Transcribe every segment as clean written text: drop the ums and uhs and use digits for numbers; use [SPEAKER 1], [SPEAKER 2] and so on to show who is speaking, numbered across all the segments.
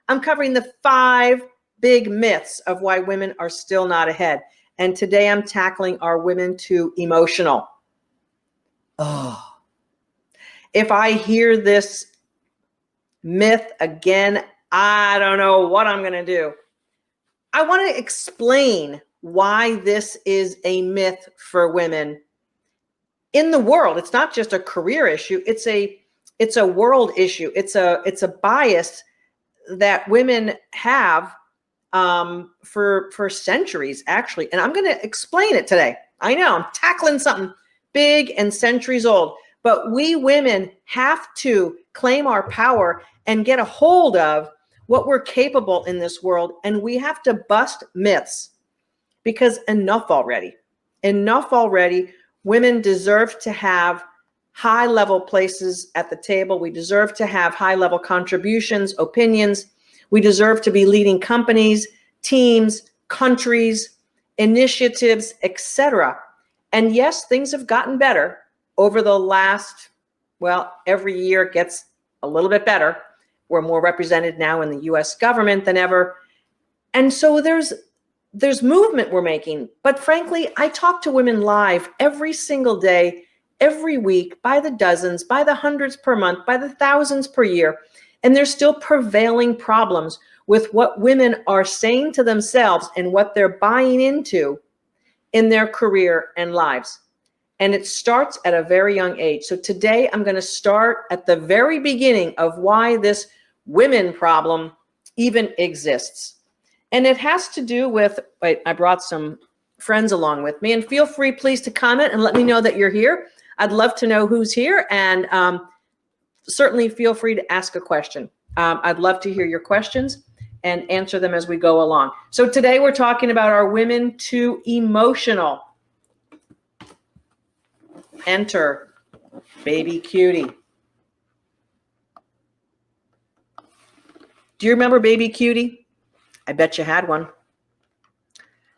[SPEAKER 1] I'm covering the 5 big myths of why women are still not ahead. And today I'm tackling, are women too emotional? Oh, if I hear this myth again, I don't know what I'm going to do. I want to explain why this is a myth for women in the world. It's not just a career issue. It's a world issue. It's a bias that women have for centuries, actually. And I'm going to explain it today. I know I'm tackling something big and centuries old, but we women have to claim our power and get a hold of what we're capable in this world. And we have to bust myths, because enough already. Women deserve to have high level places at the table. We deserve to have high level contributions, opinions. We deserve to be leading companies, teams, countries, initiatives, etc. And yes, things have gotten better over the last, well, every year it gets a little bit better. We're more represented now in the US government than ever. And so there's movement we're making. But frankly, I talk to women live every single day, every week, by the dozens, by the hundreds per month, by the thousands per year. And there's still prevailing problems with what women are saying to themselves and what they're buying into in their career and lives. And it starts at a very young age. So today I'm going to start at the very beginning of why this women problem even exists. And it has to do with, wait, I brought some friends along with me, and feel free, please, to comment and let me know that you're here. I'd love to know who's here, and certainly feel free to ask a question. I'd love to hear your questions and answer them as we go along. So today we're talking about, are women too emotional? Enter baby cutie. Do you remember baby cutie? I bet you had one.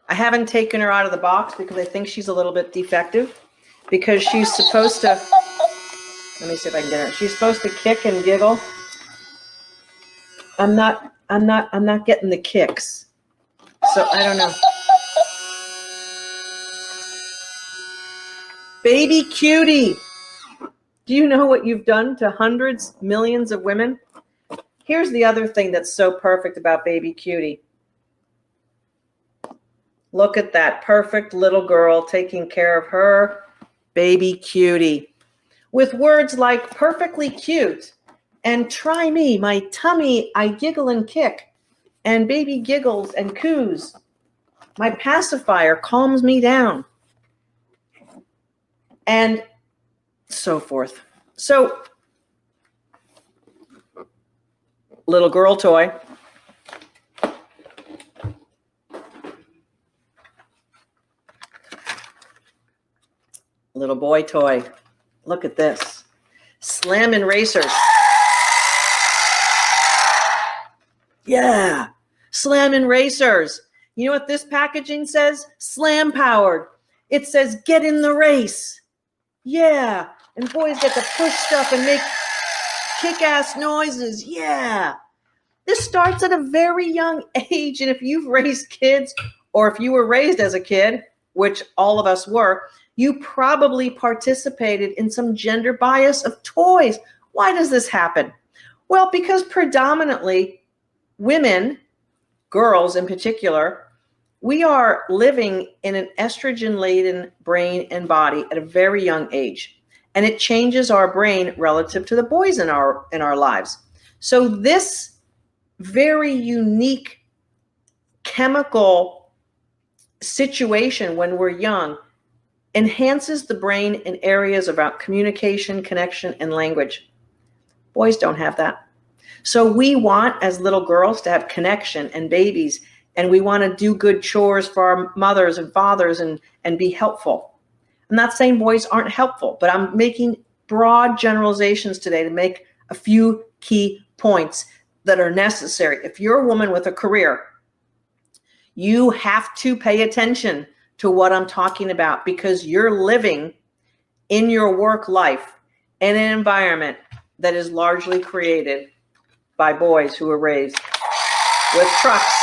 [SPEAKER 1] I haven't taken her out of the box because I think she's a little bit defective, because she's supposed to, let me see if I can get her. She's supposed to kick and giggle. I'm not getting the kicks. So I don't know. Baby cutie. Do you know what you've done to hundreds, millions of women? Here's the other thing that's so perfect about baby cutie. Look at that perfect little girl taking care of her baby cutie with words like perfectly cute and try me, my tummy, I giggle and kick, and baby giggles and coos. My pacifier calms me down, and so forth. So, little girl toy. Little boy toy. Look at this. Slamming racers. Yeah. Slamming racers. You know what this packaging says? Slam powered. It says get in the race. Yeah. And boys get to push stuff and make kick-ass noises. Yeah. This starts at a very young age. And if you've raised kids, or if you were raised as a kid, which all of us were, you probably participated in some gender bias of toys. Why does this happen? Well, because predominantly women, girls in particular, we are living in an estrogen-laden brain and body at a very young age. And it changes our brain relative to the boys in our lives. So this very unique chemical situation when we're young enhances the in areas about communication, connection, and language. Boys don't have that. So we want, as little girls, to have connection and babies, and we want to do good chores for our mothers and fathers and be helpful. I'm not saying boys aren't helpful, but I'm making broad generalizations today to make a few key points that are necessary. If you're a woman with a career, you have to pay attention to what I'm talking about, because you're living in your work life in an environment that is largely created by boys who were raised with trucks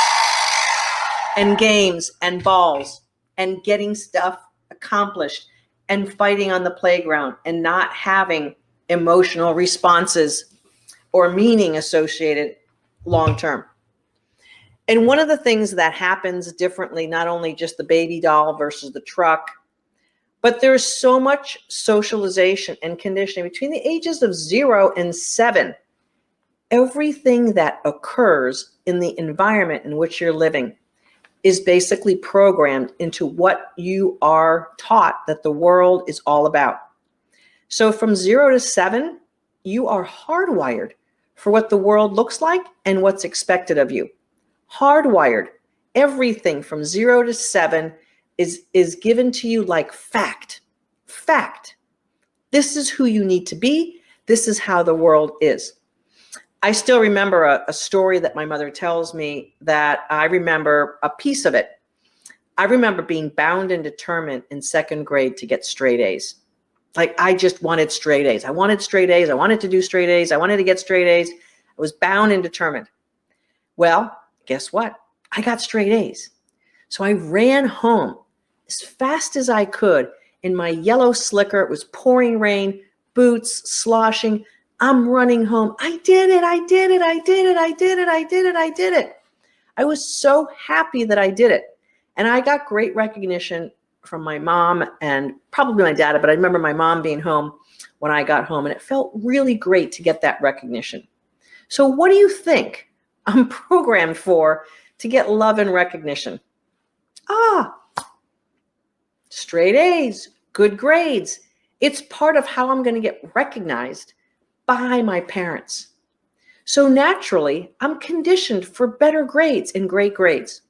[SPEAKER 1] and games and balls and getting stuff accomplished and fighting on the playground and not having emotional responses or meaning associated long term. And one of the things that happens differently, not only just the baby doll versus the truck, but there's so much socialization and conditioning between the ages of 0 and 7. Everything that occurs in the environment in which you're living is basically programmed into what you are taught that the world is all about. So from 0 to 7, you are hardwired for what the world looks like and what's expected of you. Hardwired. Everything from 0 to 7 is given to you like fact. Fact. This is who you need to be. This is how the world is. I still remember a story that my mother tells me that I remember a piece of it. I remember being bound and determined in 2nd grade to get straight A's. Like I just wanted straight A's. I wanted straight A's. I wanted to do straight A's. I wanted to get straight A's. I was bound and determined. Well, guess what? I got straight A's. So I ran home as fast as I could in my yellow slicker. It was pouring rain, boots sloshing. I'm running home. I did it. I did it. I did it. I did it. I did it. I did it. I was so happy that I did it. And I got great recognition from my mom and probably my dad, but I remember my mom being home when I got home, and it felt really great to get that recognition. So what do you think I'm programmed for to get love and recognition? Straight A's, good grades. It's part of how I'm going to get recognized by my parents. So naturally, I'm conditioned for better grades and great grades.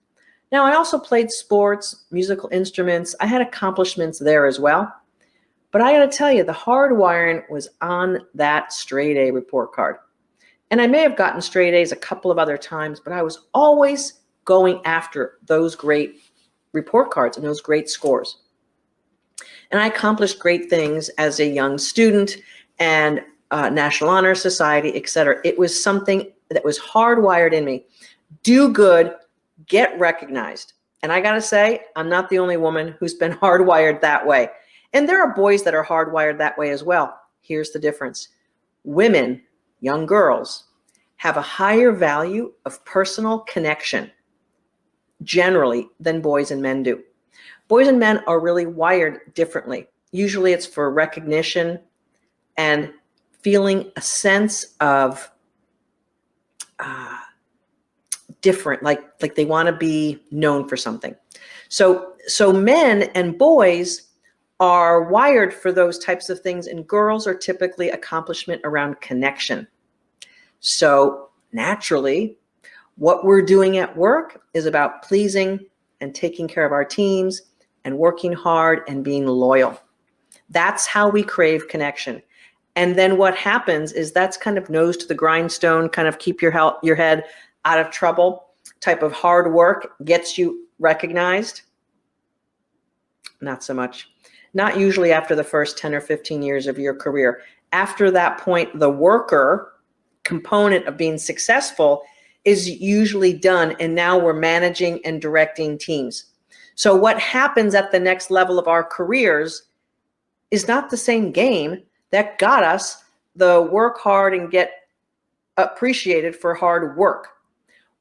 [SPEAKER 1] Now, I also played sports, musical instruments. I had accomplishments there as well. But I got to tell you, the hardwiring was on that straight A report card. And I may have gotten straight A's a couple of other times, but I was always going after those great report cards and those great scores. And I accomplished great things as a young student and National Honor Society, etc. It was something that was hardwired in me. Do good, get recognized. And I got to say, I'm not the only woman who's been hardwired that way. And there are boys that are hardwired that way as well. Here's the difference. Women, young girls, have a higher value of personal connection generally than boys and men do. Boys and men are really wired differently. Usually it's for recognition and feeling a sense of different, like they want to be known for something. So men and boys are wired for those types of things, and girls are typically accomplishment around connection. So naturally, what we're doing at work is about pleasing and taking care of our teams and working hard and being loyal. That's how we crave connection. And then what happens is that's kind of nose to the grindstone, kind of keep your head out of trouble type of hard work gets you recognized. Not so much. Not usually after the first 10 or 15 years of your career. After that point, the worker component of being successful is usually done, and now we're managing and directing teams. So what happens at the next level of our careers is not the same game that got us the work hard and get appreciated for hard work.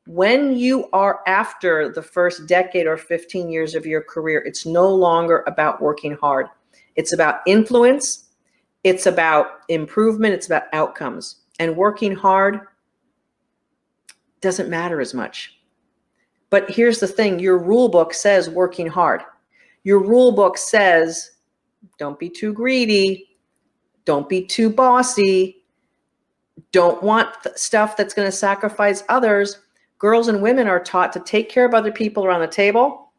[SPEAKER 1] When you are after the first decade or 15 years of your career, it's no longer about working hard. It's about influence. It's about improvement. It's about outcomes. And working hard doesn't matter as much. But here's the thing. Your rule book says working hard. Your rule book says don't be too greedy. Don't be too bossy. Don't want stuff that's going to sacrifice others. Girls and women are taught to take care of other people around the table,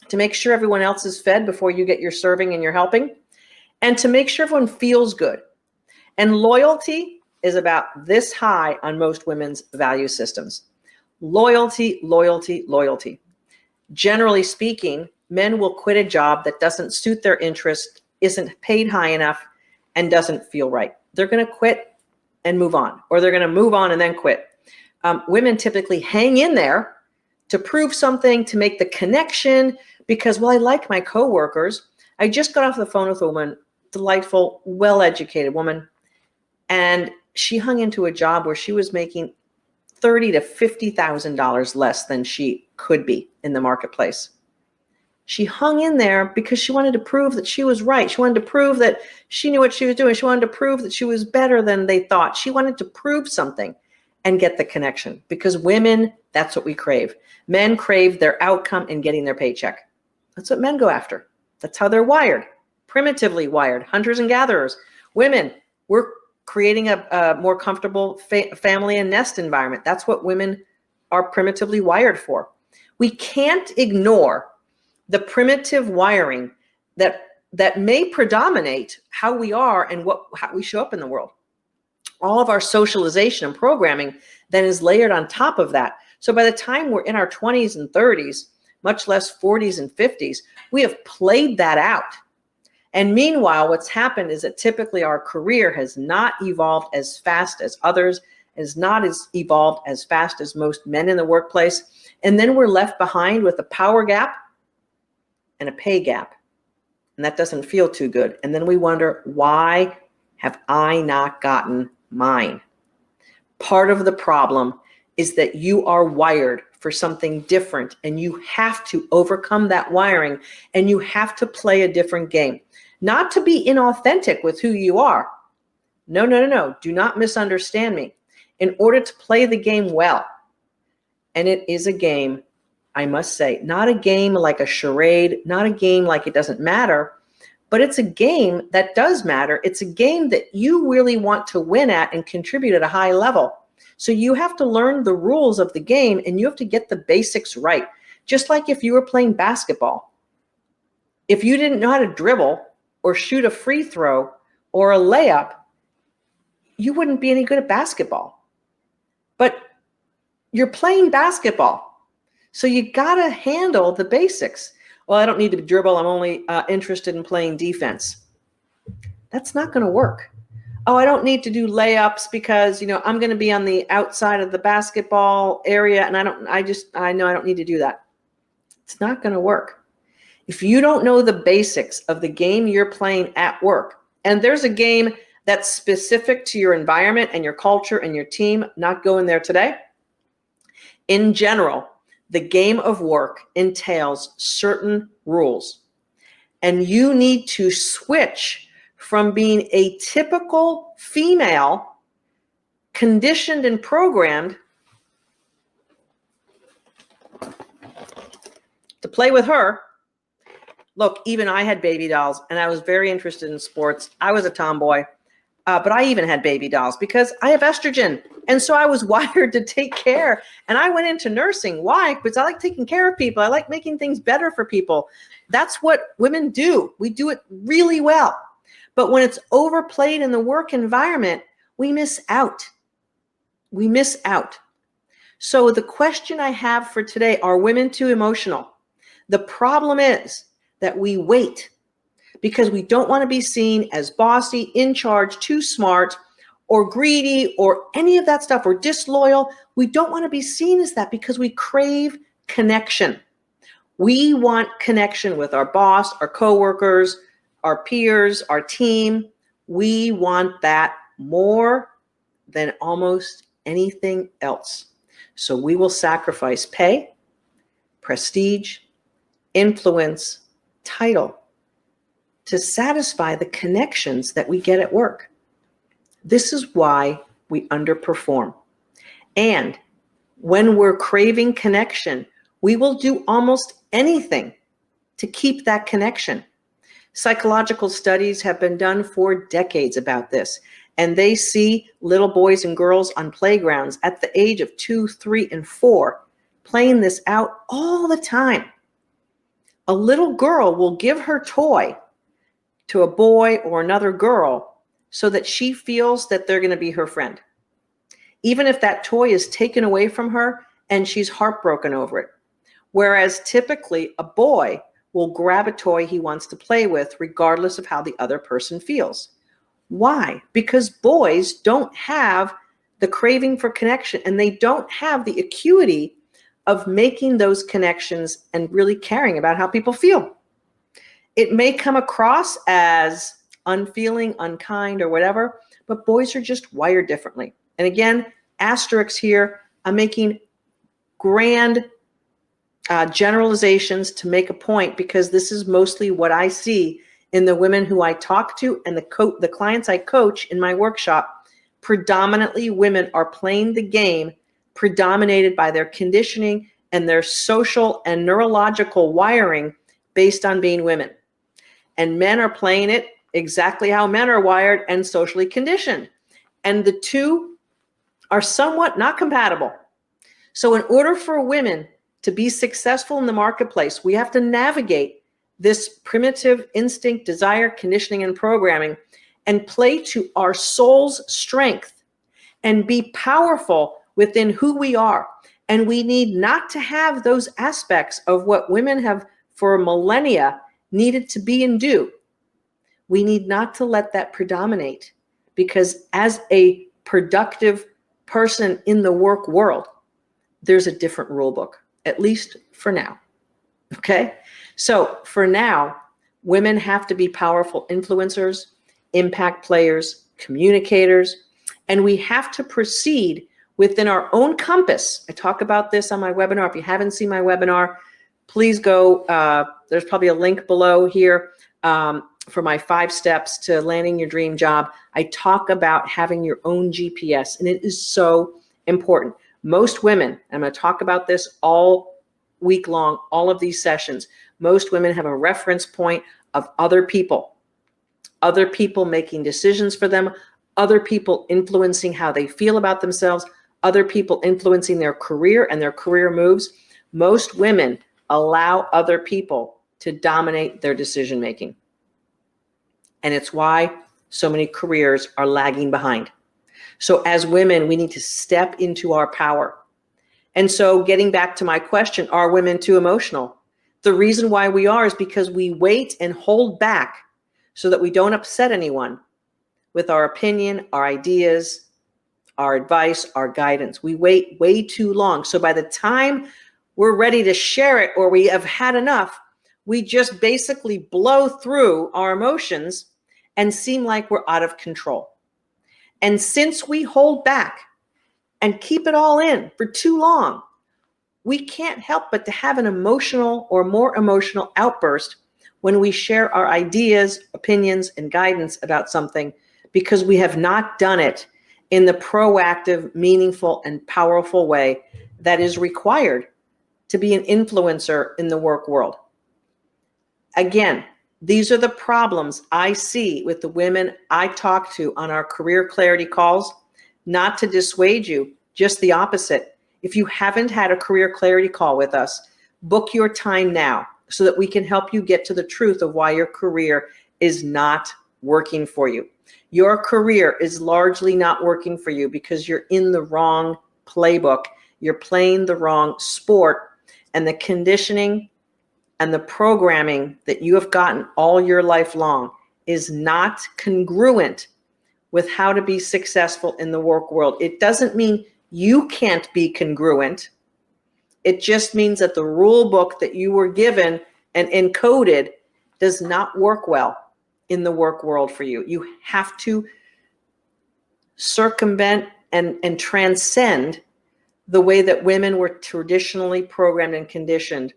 [SPEAKER 1] to make sure everyone else is fed before you get your serving and your helping, and to make sure everyone feels good. And loyalty is about this high on most women's value systems. Loyalty, loyalty, loyalty. Generally speaking, men will quit a job that doesn't suit their interest, isn't paid high enough, and doesn't feel right. They're going to quit and move on, or they're going to move on and then quit. Women typically hang in there to prove something, to make the connection, because, well, I like my coworkers. I just got off the phone with a woman, delightful, well-educated woman, and she hung into a job where she was making $30,000 to $50,000 less than she could be in the marketplace. She hung in there because she wanted to prove that she was right. She wanted to prove that she knew what she was doing. She wanted to prove that she was better than they thought. She wanted to prove something and get the connection, because women, that's what we crave. Men crave their outcome and getting their paycheck. That's what men go after. That's how they're wired, primitively wired, hunters and gatherers. Women, we're creating a more comfortable family and nest environment. That's what women are primitively wired for. We can't ignore the primitive wiring that may predominate how we are and how we show up in the world. All of our socialization and programming then is layered on top of that. So by the time we're in our 20s and 30s, much less 40s and 50s, we have played that out. And meanwhile, what's happened is that typically our career has not evolved as fast as others, has not evolved as fast as most men in the workplace. And then we're left behind with a power gap and a pay gap. And that doesn't feel too good. And then we wonder, why have I not gotten mine? Part of the problem is that you are wired for something different, and you have to overcome that wiring, and you have to play a different game. Not to be inauthentic with who you are. No, no, no, no. Do not misunderstand me. In order to play the game well, and it is a game, I must say, not a game like a charade, not a game like it doesn't matter, but it's a game that does matter. It's a game that you really want to win at and contribute at a high level. So you have to learn the rules of the game, and you have to get the basics right. Just like if you were playing basketball. If you didn't know how to dribble or shoot a free throw or a layup, you wouldn't be any good at basketball. But you're playing basketball, so you gotta handle the basics. Well, I don't need to dribble. I'm only interested in playing defense. That's not going to work. Oh, I don't need to do layups because, I'm going to be on the outside of the basketball area, and I know I don't need to do that. It's not going to work. If you don't know the basics of the game you're playing at work, and there's a game that's specific to your environment and your culture and your team, not going there today. In general, the game of work entails certain rules, and you need to switch from being a typical female, conditioned and programmed to play with her. Look, even I had baby dolls, and I was very interested in sports. I was a tomboy, but I even had baby dolls because I have estrogen. And so I was wired to take care. And I went into nursing. Why? Because I like taking care of people. I like making things better for people. That's what women do. We do it really well. But when it's overplayed in the work environment, we miss out. We miss out. So the question I have for today, are women too emotional? The problem is that we wait because we don't want to be seen as bossy, in charge, too smart, or greedy, or any of that stuff, or disloyal. We don't want to be seen as that because we crave connection. We want connection with our boss, our coworkers, our peers, our team. We want that more than almost anything else. So we will sacrifice pay, prestige, influence, title to satisfy the connections that we get at work. This is why we underperform. And when we're craving connection, we will do almost anything to keep that connection. Psychological studies have been done for decades about this, and they see little boys and girls on playgrounds at the age of 2, 3, and 4 playing this out all the time. A little girl will give her toy to a boy or another girl so that she feels that they're going to be her friend, even if that toy is taken away from her and she's heartbroken over it. Whereas typically a boy will grab a toy he wants to play with regardless of how the other person feels. Why? Because boys don't have the craving for connection, and they don't have the acuity of making those connections and really caring about how people feel. It may come across as unfeeling, unkind, or whatever, but boys are just wired differently. And again, asterisks here, I'm making grand generalizations to make a point, because this is mostly what I see in the women who I talk to and the clients I coach in my workshop. Predominantly women are playing the game predominated by their conditioning and their social and neurological wiring based on being women. And men are playing it exactly how men are wired and socially conditioned. And the two are somewhat not compatible. So in order for women to be successful in the marketplace, we have to navigate this primitive instinct, desire, conditioning, and programming, and play to our soul's strength and be powerful within who we are. And we need not to have those aspects of what women have for millennia needed to be and do. We need not to let that predominate, because as a productive person in the work world, there's a different rule book, at least for now. Okay? So for now, women have to be powerful influencers, impact players, communicators, and we have to proceed within our own compass. I talk about this on my webinar. If you haven't seen my webinar, please go. There's probably a link below here for my 5 steps to landing your dream job. I talk about having your own GPS, and it is so important. Most women, I'm going to talk about this all week long, all of these sessions, most women have a reference point of other people making decisions for them, other people influencing how they feel about themselves, other people influencing their career and their career moves. Most women allow other people to dominate their decision making. And it's why so many careers are lagging behind. So as women, we need to step into our power. And so getting back to my question, are women too emotional? The reason why we are is because we wait and hold back so that we don't upset anyone with our opinion, our ideas, our advice, our guidance. We wait way too long. So by the time we're ready to share it, or we have had enough, we just basically blow through our emotions and seem like we're out of control. And since we hold back and keep it all in for too long, we can't help but to have an emotional or more emotional outburst when we share our ideas, opinions, and guidance about something, because we have not done it in the proactive, meaningful, and powerful way that is required to be an influencer in the work world. Again, these are the problems I see with the women I talk to on our career clarity calls. Not to dissuade you, just the opposite. If you haven't had a career clarity call with us, book your time now so that we can help you get to the truth of why your career is not working for you. Your career is largely not working for you because you're in the wrong playbook. You're playing the wrong sport, and the conditioning and the programming that you have gotten all your life long is not congruent with how to be successful in the work world. It doesn't mean you can't be congruent. It just means that the rule book that you were given and encoded does not work well in the work world for you. You have to circumvent and transcend the way that women were traditionally programmed and conditioned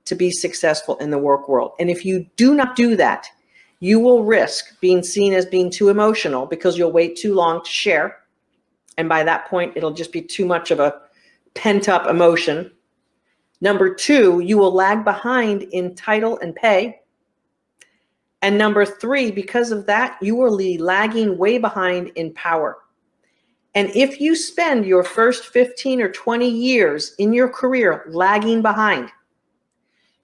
[SPEAKER 1] to be successful in the work world. And if you do not do that, you will risk being seen as being too emotional because you'll wait too long to share. And by that point, it'll just be too much of a pent-up emotion. Number 2, you will lag behind in title and pay. And number 3, because of that, you will be lagging way behind in power. And if you spend your first 15 or 20 years in your career lagging behind,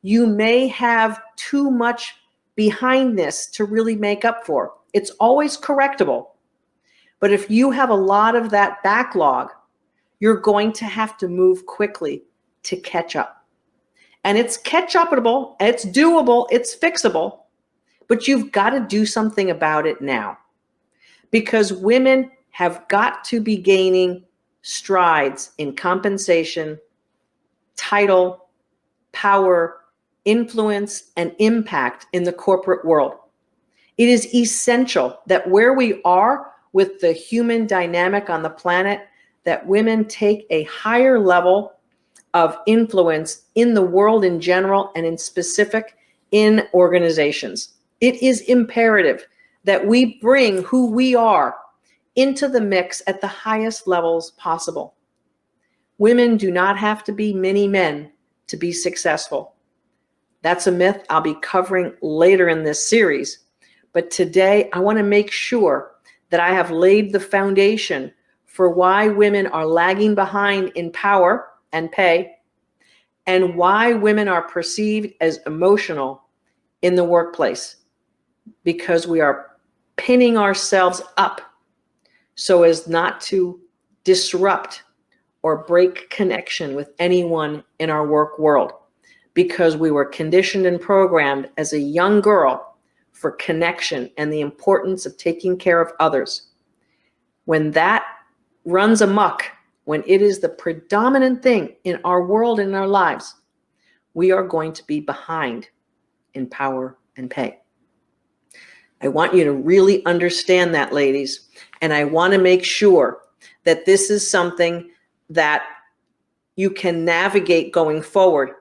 [SPEAKER 1] you may have too much behindness to really make up for. It's always correctable. But if you have a lot of that backlog, you're going to have to move quickly to catch up. And it's catch-upable, it's doable, it's fixable, but you've got to do something about it now. Because women have got to be gaining strides in compensation, title, power, influence, and impact in the corporate world. It is essential that where we are with the human dynamic on the planet, that women take a higher level of influence in the world in general and in specific in organizations. It is imperative that we bring who we are into the mix at the highest levels possible. Women do not have to be mini men to be successful. That's a myth I'll be covering later in this series. But today I want to make sure that I have laid the foundation for why women are lagging behind in power and pay, and why women are perceived as emotional in the workplace, because we are pinning ourselves up so as not to disrupt or break connection with anyone in our work world, because we were conditioned and programmed as a young girl for connection and the importance of taking care of others. When that runs amok, when it is the predominant thing in our world and in our lives, we are going to be behind in power and pay. I want you to really understand that, ladies, and I want to make sure that this is something that you can navigate going forward.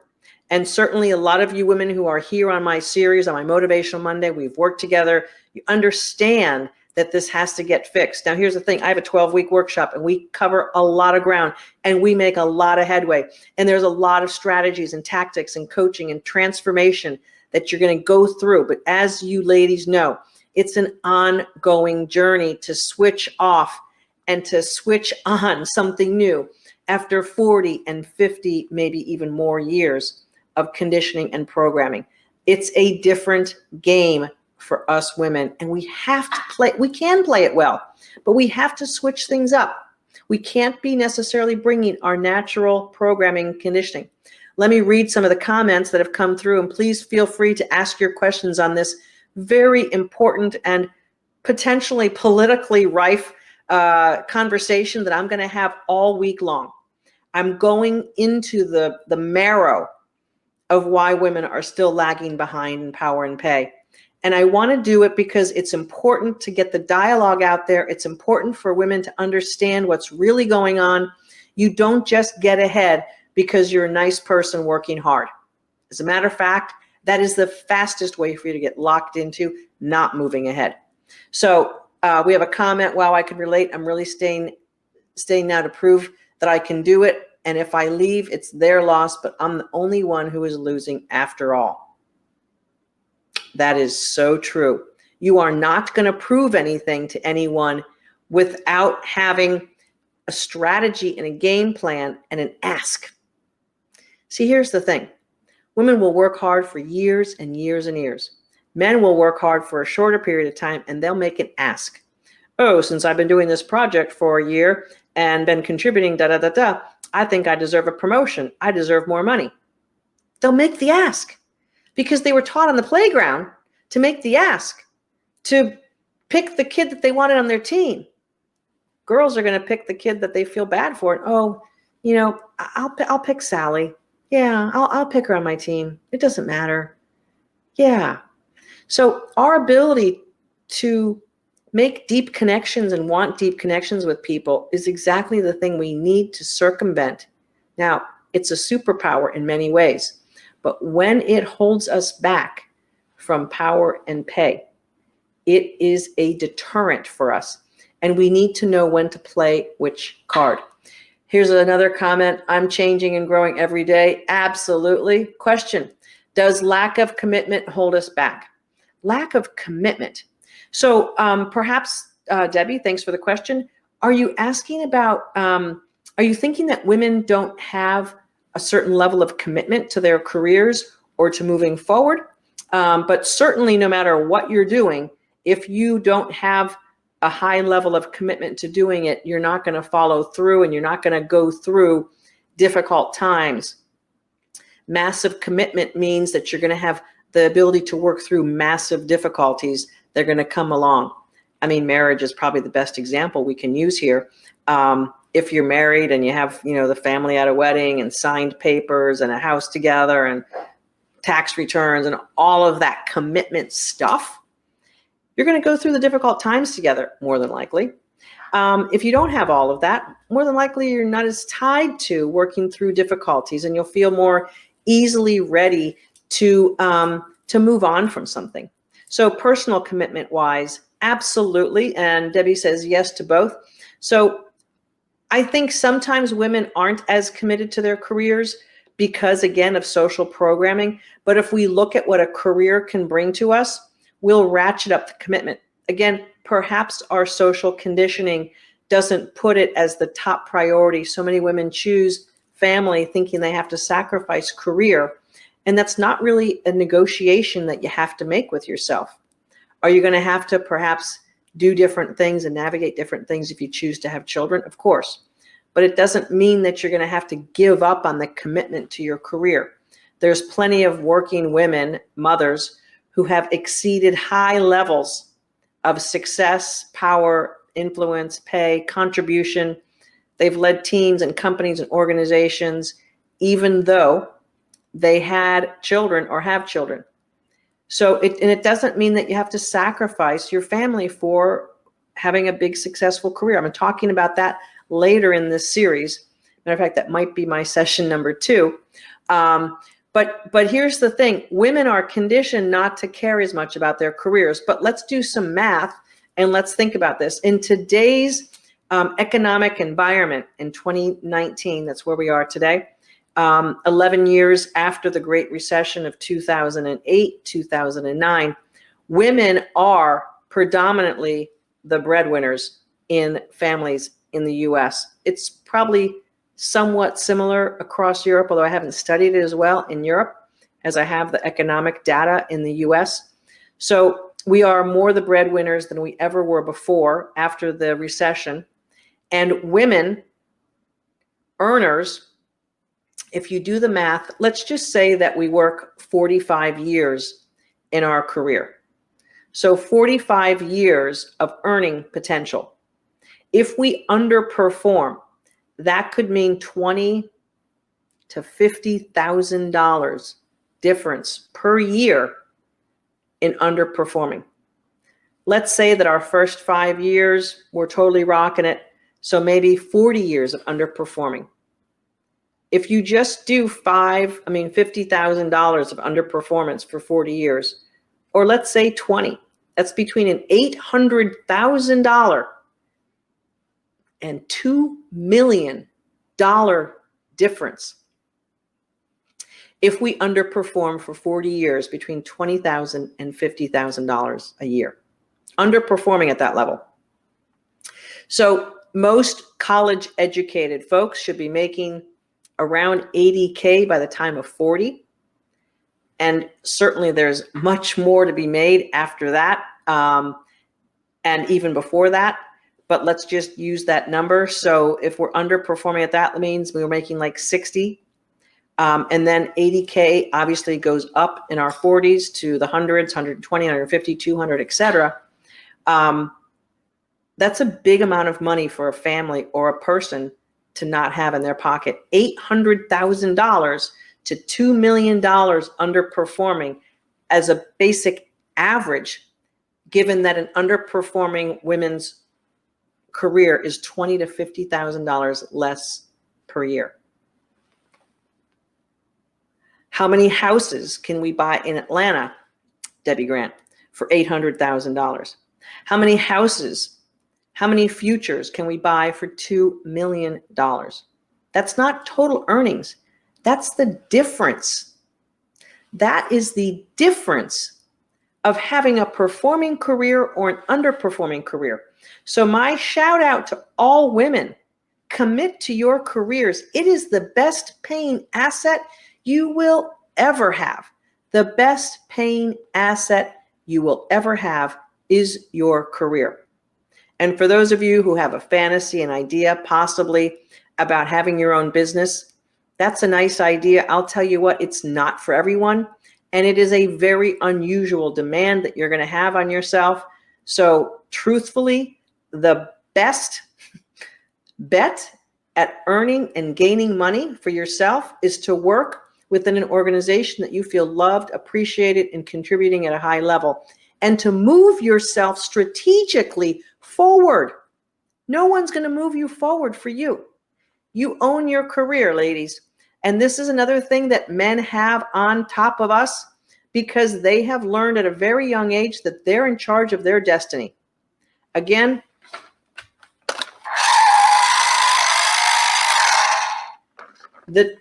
[SPEAKER 1] And certainly a lot of you women who are here on my series, on my Motivational Monday, we've worked together, you understand that this has to get fixed. Now, here's the thing. I have a 12-week workshop, and we cover a lot of ground, and we make a lot of headway. And there's a lot of strategies and tactics and coaching and transformation that you're going to go through. But as you ladies know, it's an ongoing journey to switch off and to switch on something new after 40 and 50, maybe even more years of conditioning and programming. It's a different game for us women, and we have to play. We can play it well, but we have to switch things up. We can't be necessarily bringing our natural programming and conditioning. Let me read some of the comments that have come through, and please feel free to ask your questions on this very important and potentially politically rife conversation that I'm going to have all week long. I'm going into the marrow of why women are still lagging behind in power and pay. And I want to do it because it's important to get the dialogue out there. It's important for women to understand what's really going on. You don't just get ahead because you're a nice person working hard. As a matter of fact, that is the fastest way for you to get locked into not moving ahead. So we have a comment, wow, I can relate. I'm really staying now to prove that I can do it. And if I leave, it's their loss, but I'm the only one who is losing after all. That is so true. You are not going to prove anything to anyone without having a strategy and a game plan and an ask. See, here's the thing. Women will work hard for years and years and years. Men will work hard for a shorter period of time, and they'll make an ask. Oh, since I've been doing this project for a year and been contributing, I think I deserve a promotion. I deserve more money. They'll make the ask because they were taught on the playground to make the ask, to pick the kid that they wanted on their team. Girls are going to pick the kid that they feel bad for. And, oh, you know, I'll pick Sally. Yeah, I'll pick her on my team. It doesn't matter. Yeah. So our ability to make deep connections and want deep connections with people is exactly the thing we need to circumvent. Now, it's a superpower in many ways, but when it holds us back from power and pay, it is a deterrent for us, and we need to know when to play which card. Here's another comment. I'm changing and growing every day. Absolutely. Question: does lack of commitment hold us back? Lack of commitment. So perhaps, Debbie, thanks for the question. Are you asking about, are you thinking that women don't have a certain level of commitment to their careers or to moving forward? But certainly no matter what you're doing, if you don't have a high level of commitment to doing it, you're not going to follow through and you're not going to go through difficult times. Massive commitment means that you're going to have the ability to work through massive difficulties. They're going to come along. I mean, marriage is probably the best example we can use here. If you're married and you have, the family at a wedding and signed papers and a house together and tax returns and all of that commitment stuff, you're going to go through the difficult times together, more than likely. If you don't have all of that, more than likely you're not as tied to working through difficulties, and you'll feel more easily ready to move on from something. So personal commitment wise, absolutely. And Debbie says yes to both. So I think sometimes women aren't as committed to their careers because, again, of social programming. But if we look at what a career can bring to us, we'll ratchet up the commitment. Again, perhaps our social conditioning doesn't put it as the top priority. So many women choose family thinking they have to sacrifice career. And that's not really a negotiation that you have to make with yourself. Are you going to have to perhaps do different things and navigate different things if you choose to have children? Of course. But it doesn't mean that you're going to have to give up on the commitment to your career. There's plenty of working women, mothers, who have exceeded high levels of success, power, influence, pay, contribution. They've led teams and companies and organizations, even though they had children or have children. So it doesn't mean that you have to sacrifice your family for having a big successful career. I'm talking about that later in this series. Matter of fact, that might be my session number 2. But here's the thing. Women are conditioned not to care as much about their careers. But let's do some math and let's think about this. In today's economic environment in 2019, that's where we are today, 11 years after the Great Recession of 2008, 2009, women are predominantly the breadwinners in families in the US. It's probably somewhat similar across Europe, although I haven't studied it as well in Europe as I have the economic data in the US. So we are more the breadwinners than we ever were before after the recession. And women, earners, if you do the math, let's just say that we work 45 years in our career. So 45 years of earning potential. If we underperform, that could mean $20,000 to $50,000 difference per year in underperforming. Let's say that our first 5 years, we're totally rocking it. So maybe 40 years of underperforming. If you just do $50,000 of underperformance for 40 years, or let's say 20, that's between an $800,000 and $2 million difference. If we underperform for 40 years, between $20,000 and $50,000 a year, underperforming at that level. So most college educated folks should be making around $80K by the time of 40. And certainly there's much more to be made after that, and even before that. But let's just use that number. So if we're underperforming at that, means we were making like 60. And then 80K obviously goes up in our 40s to the hundreds, 120, 150, 200, etc. That's a big amount of money for a family or a person to not have in their pocket. $800,000 to $2 million underperforming as a basic average, given that an underperforming women's career is $20,000 to $50,000 less per year. How many houses can we buy in Atlanta, Debbie Grant, for $800,000? How many houses, how many futures can we buy for $2 million? That's not total earnings. That's the difference. That is the difference of having a performing career or an underperforming career. So my shout out to all women, commit to your careers. It is the best paying asset you will ever have. The best paying asset you will ever have is your career. And for those of you who have a fantasy, an idea possibly about having your own business, that's a nice idea. I'll tell you what, it's not for everyone. And it is a very unusual demand that you're going to have on yourself. So truthfully, the best bet at earning and gaining money for yourself is to work within an organization that you feel loved, appreciated, and contributing at a high level, and to move yourself strategically forward. No one's going to move you forward for you. You own your career, ladies. And this is another thing that men have on top of us, because they have learned at a very young age that they're in charge of their destiny. Again, the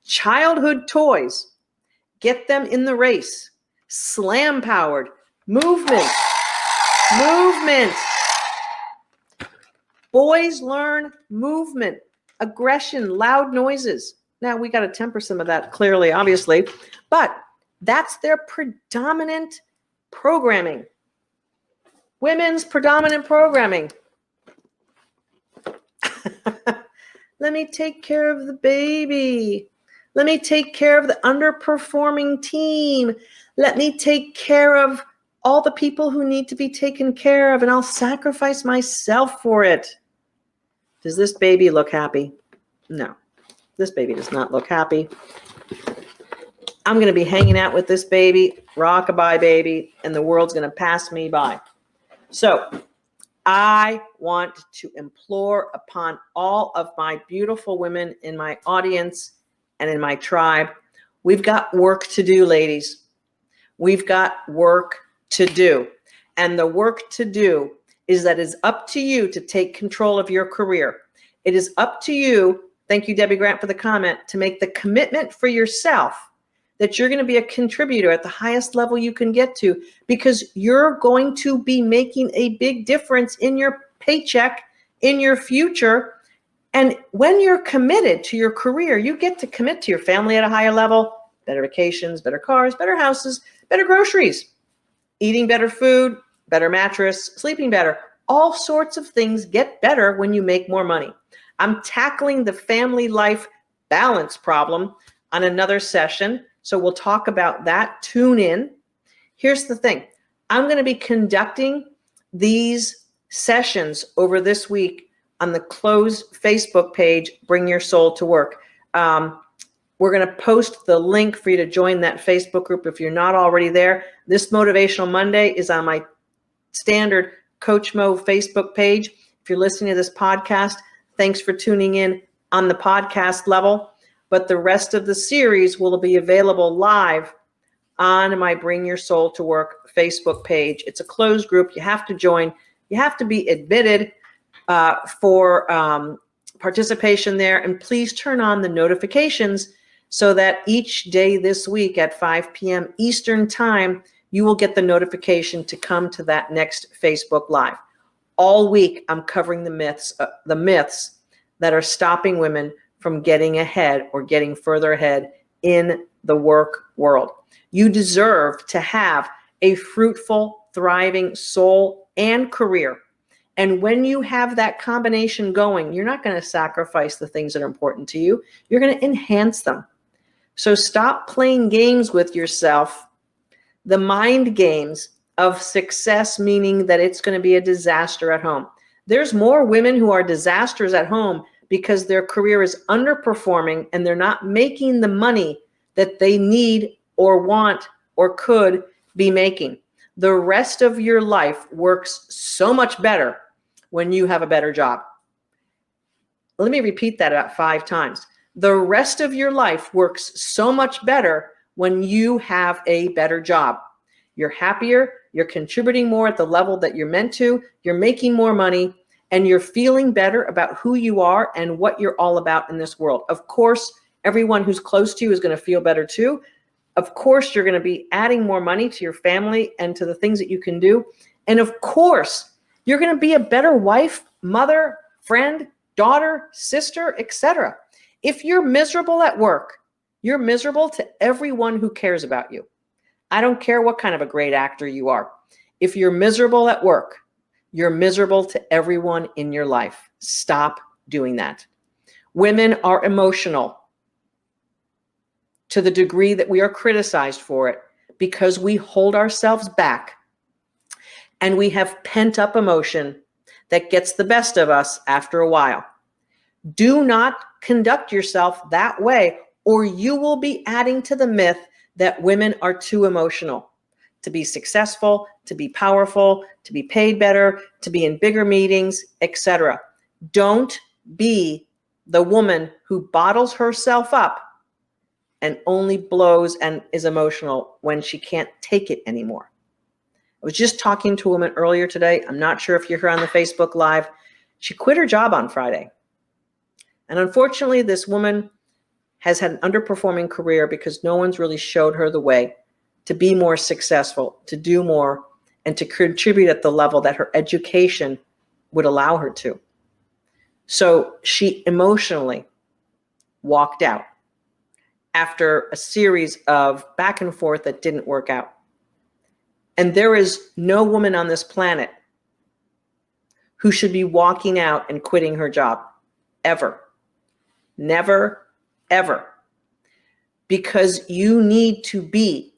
[SPEAKER 1] childhood toys, get them in the race. Slam powered, movement. Boys learn movement, aggression, loud noises. Now, we got to temper some of that, clearly, obviously, but that's their predominant programming. Women's predominant programming. Let me take care of the baby. Let me take care of the underperforming team. Let me take care of all the people who need to be taken care of, and I'll sacrifice myself for it. Does this baby look happy? No, this baby does not look happy. I'm going to be hanging out with this baby, rockabye baby, and the world's going to pass me by. So I want to implore upon all of my beautiful women in my audience and in my tribe. We've got work to do, ladies. We've got work to do. And the work to do is that it's up to you to take control of your career. It is up to you, thank you, Debbie Grant, for the comment, to make the commitment for yourself that you're going to be a contributor at the highest level you can get to, because you're going to be making a big difference in your paycheck, in your future. And when you're committed to your career, you get to commit to your family at a higher level, better vacations, better cars, better houses, better groceries, eating better food, better mattress, sleeping better. All sorts of things get better when you make more money. I'm tackling the family life balance problem on another session, so we'll talk about that. Tune in. Here's the thing. I'm going to be conducting these sessions over this week on the closed Facebook page, Bring Your Soul to Work. We're going to post the link for you to join that Facebook group if you're not already there. This Motivational Monday is on my standard Coach Mo Facebook page. If you're listening to this podcast, thanks for tuning in on the podcast level. But the rest of the series will be available live on my Bring Your Soul to Work Facebook page. It's a closed group. You have to join. You have to be admitted for participation there. And please turn on the notifications so that each day this week at 5 p.m. Eastern Time, you will get the notification to come to that next Facebook Live. All week, I'm covering the myths that are stopping women from getting ahead or getting further ahead in the work world. You deserve to have a fruitful, thriving soul and career. And when you have that combination going, you're not going to sacrifice the things that are important to you. You're going to enhance them. So stop playing games with yourself, the mind games of success, meaning that it's going to be a disaster at home. There's more women who are disasters at home because their career is underperforming and they're not making the money that they need or want or could be making. The rest of your life works so much better when you have a better job. Let me repeat that about 5 times. The rest of your life works so much better when you have a better job. You're happier, you're contributing more at the level that you're meant to, you're making more money, and you're feeling better about who you are and what you're all about in this world. Of course, everyone who's close to you is going to feel better too. Of course, you're going to be adding more money to your family and to the things that you can do. And of course, you're going to be a better wife, mother, friend, daughter, sister, etc. If you're miserable at work, you're miserable to everyone who cares about you. I don't care what kind of a great actor you are. If you're miserable at work, you're miserable to everyone in your life. Stop doing that. Women are emotional to the degree that we are criticized for it because we hold ourselves back. And we have pent up emotion that gets the best of us after a while. Do not conduct yourself that way, or you will be adding to the myth that women are too emotional to be successful, to be powerful, to be paid better, to be in bigger meetings, etc. Don't be the woman who bottles herself up and only blows and is emotional when she can't take it anymore. I was just talking to a woman earlier today. I'm not sure if you're here on the Facebook Live. She quit her job on Friday. And unfortunately, this woman has had an underperforming career because no one's really showed her the way to be more successful, to do more, and to contribute at the level that her education would allow her to. So she emotionally walked out after a series of back and forth that didn't work out. And there is no woman on this planet who should be walking out and quitting her job, ever. Never, ever. Because you need to be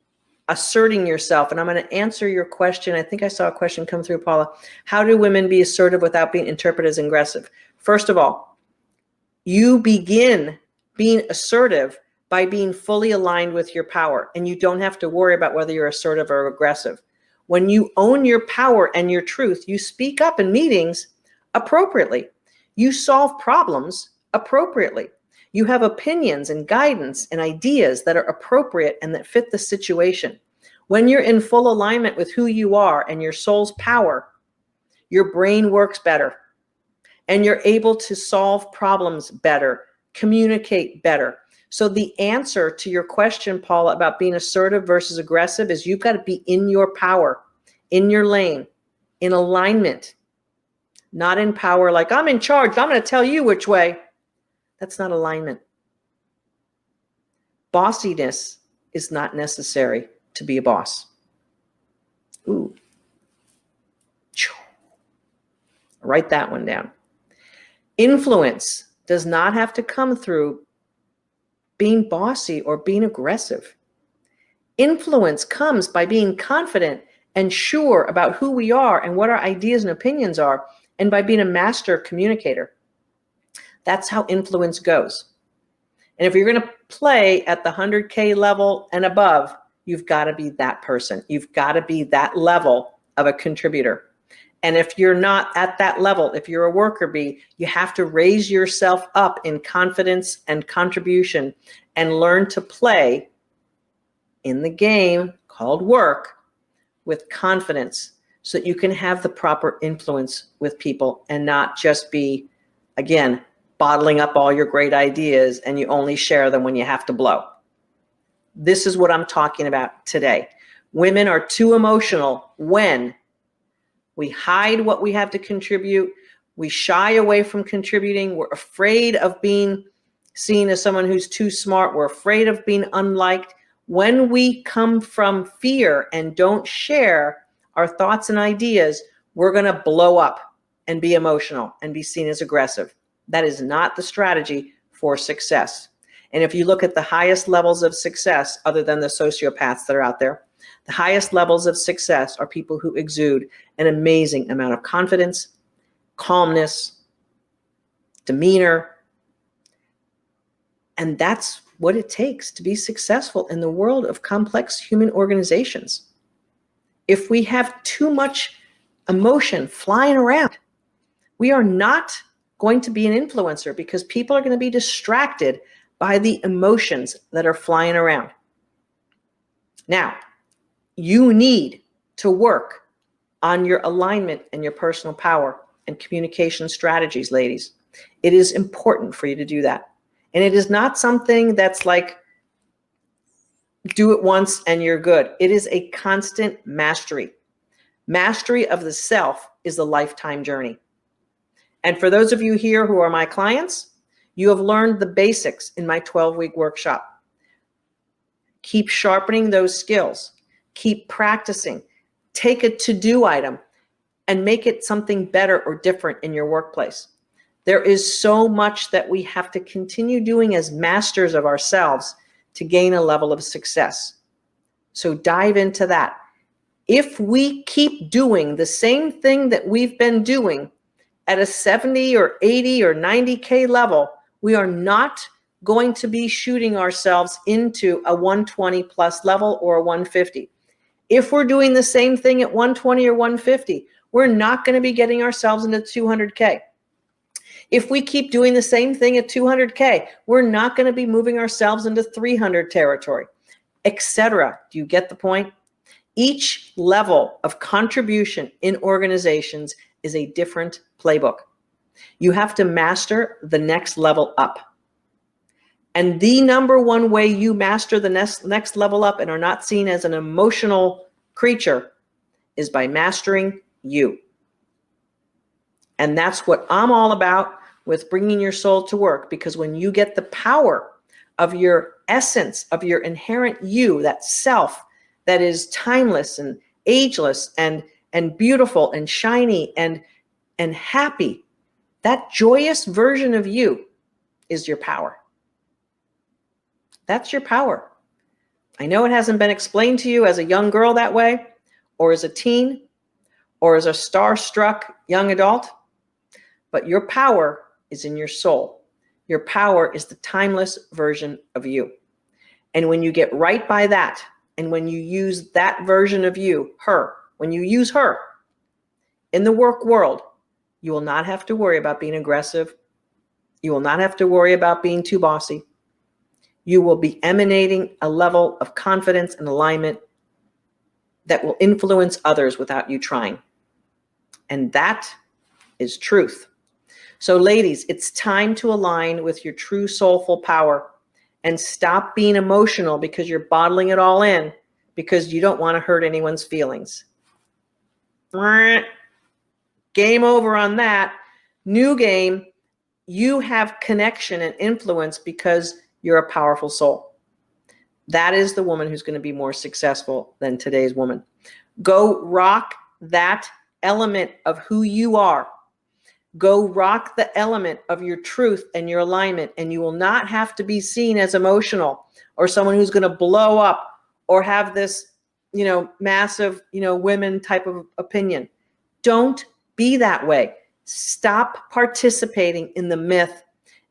[SPEAKER 1] asserting yourself. And I'm going to answer your question. I think I saw a question come through, Paula. How do women be assertive without being interpreted as aggressive? First of all, you begin being assertive by being fully aligned with your power. And you don't have to worry about whether you're assertive or aggressive. When you own your power and your truth, you speak up in meetings appropriately. You solve problems appropriately. You have opinions and guidance and ideas that are appropriate and that fit the situation. When you're in full alignment with who you are and your soul's power, your brain works better and you're able to solve problems better, communicate better. So the answer to your question, Paula, about being assertive versus aggressive is you've got to be in your power, in your lane, in alignment, not in power like I'm in charge, I'm going to tell you which way. That's not alignment. Bossiness is not necessary to be a boss. Ooh. Write that one down. Influence does not have to come through being bossy or being aggressive. Influence comes by being confident and sure about who we are and what our ideas and opinions are, and by being a master communicator. That's how influence goes. And if you're going to play at the 100K level and above, you've got to be that person. You've got to be that level of a contributor. And if you're not at that level, if you're a worker bee, you have to raise yourself up in confidence and contribution and learn to play in the game called work with confidence so that you can have the proper influence with people and not just be, again, bottling up all your great ideas and you only share them when you have to blow. This is what I'm talking about today. Women are too emotional when we hide what we have to contribute. We shy away from contributing. We're afraid of being seen as someone who's too smart. We're afraid of being unliked. When we come from fear and don't share our thoughts and ideas, we're going to blow up and be emotional and be seen as aggressive. That is not the strategy for success. And if you look at the highest levels of success, other than the sociopaths that are out there, the highest levels of success are people who exude an amazing amount of confidence, calmness, demeanor. And that's what it takes to be successful in the world of complex human organizations. If we have too much emotion flying around, we are not going to be an influencer because people are going to be distracted by the emotions that are flying around. Now, you need to work on your alignment and your personal power and communication strategies, ladies. It is important for you to do that. And it is not something that's like, do it once and you're good. It is a constant mastery. Mastery of the self is a lifetime journey. And for those of you here who are my clients, you have learned the basics in my 12-week workshop. Keep sharpening those skills. Keep practicing. Take a to-do item and make it something better or different in your workplace. There is so much that we have to continue doing as masters of ourselves to gain a level of success. So dive into that. If we keep doing the same thing that we've been doing at a 70 or 80 or 90K level, we are not going to be shooting ourselves into a 120 plus level or a 150. If we're doing the same thing at 120 or 150, we're not going to be getting ourselves into 200K. If we keep doing the same thing at 200K, we're not going to be moving ourselves into 300 territory, etc. Do you get the point? Each level of contribution in organizations is a different playbook. You have to master the next level up. And the number one way you master the next level up and are not seen as an emotional creature is by mastering you. And that's what I'm all about with bringing your soul to work, because when you get the power of your essence, of your inherent you, that self that is timeless and ageless and beautiful and shiny and happy, that joyous version of you is your power. That's your power. I know it hasn't been explained to you as a young girl that way, or as a teen, or as a starstruck young adult, but your power is in your soul. Your power is the timeless version of you. And when you get right by that, and when you use that version of you, her, when you use her in the work world, you will not have to worry about being aggressive. You will not have to worry about being too bossy. You will be emanating a level of confidence and alignment that will influence others without you trying. And that is truth. So ladies, it's time to align with your true soulful power and stop being emotional because you're bottling it all in because you don't want to hurt anyone's feelings. Game over on that. New game. You have connection and influence because you're a powerful soul. That is the woman who's going to be more successful than today's woman. Go rock that element of who you are. Go rock the element of your truth and your alignment, and you will not have to be seen as emotional or someone who's going to blow up or have this, massive, women type of opinion. Don't be that way. Stop participating in the myth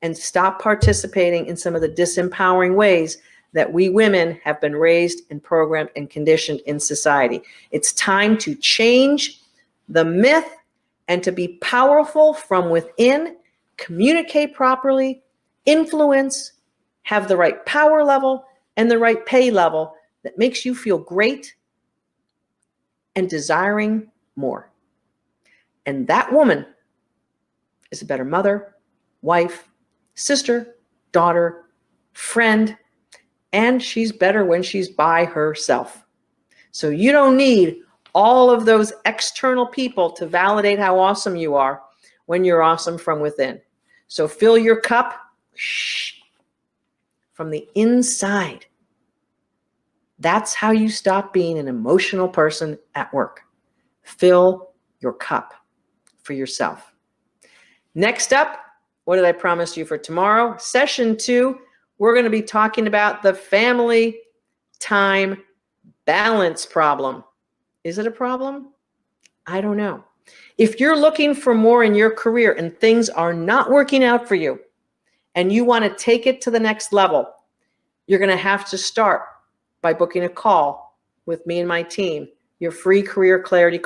[SPEAKER 1] and stop participating in some of the disempowering ways that we women have been raised and programmed and conditioned in society. It's time to change the myth and to be powerful from within, communicate properly, influence, have the right power level and the right pay level that makes you feel great and desiring more. And that woman is a better mother, wife, sister, daughter, friend, and she's better when she's by herself. So you don't need all of those external people to validate how awesome you are when you're awesome from within. So fill your cup from the inside. That's how you stop being an emotional person at work. Fill your cup for yourself. Next up, what did I promise you for tomorrow? Session 2, we're going to be talking about the family time balance problem. Is it a problem? I don't know. If you're looking for more in your career and things are not working out for you and you want to take it to the next level, you're going to have to start by booking a call with me and my team, your free career clarity